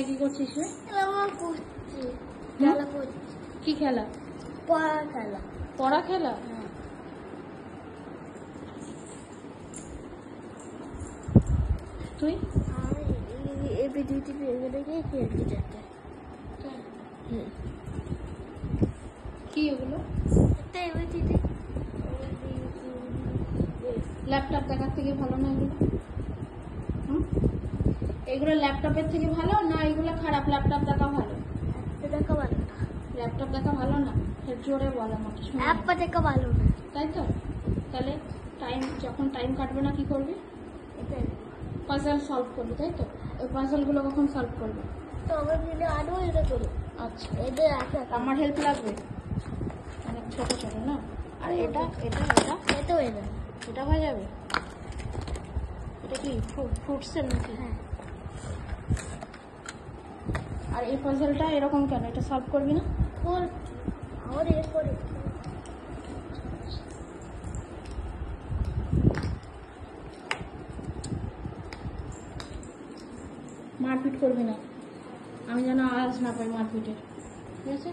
কি করছিস রে? খেলা করছি। কি খেলা? পড়া খেলা। পড়া খেলা? তুই? আমি দুইটি ভেঙে দেখে খেলতে যেতে। কি ওগুলো? একটা এবিসিডি। ল্যাপটপ দেখার থেকে ভালো না এগুলো? এগুলো ল্যাপটপের থেকে ভালো না এগুলো খারাপ? ল্যাপটপ দেখা ভালো? দেখা ভালো না। ল্যাপটপ দেখা ভালো না? জোরে বল আমাকে। অ্যাপ দেখা ভালো না। তাই তো? তাহলে যখন টাইম কাটবে না কি করবি? পাজল সলভ করবি, তাই তো? ওই পাজলগুলো কখন সলভ করবি? তো আমার দিলে আরও এটা করি। আচ্ছা, এদের আছে। আমার হেল্প লাগবে? অনেক ছোট ছোট না? আর এটা এটা এটা এটাও এদের। এটা হয়ে যাবে? এটা কি ফ্রুটসের নাকি? হ্যাঁ। আর এই পাজলটা এরকম কেন? এটা সলভ করবি না? আমার এর করে মারপিট করবি না, আমি যেন আওয়াজ না পাই মারপিটের, ঠিক আছে?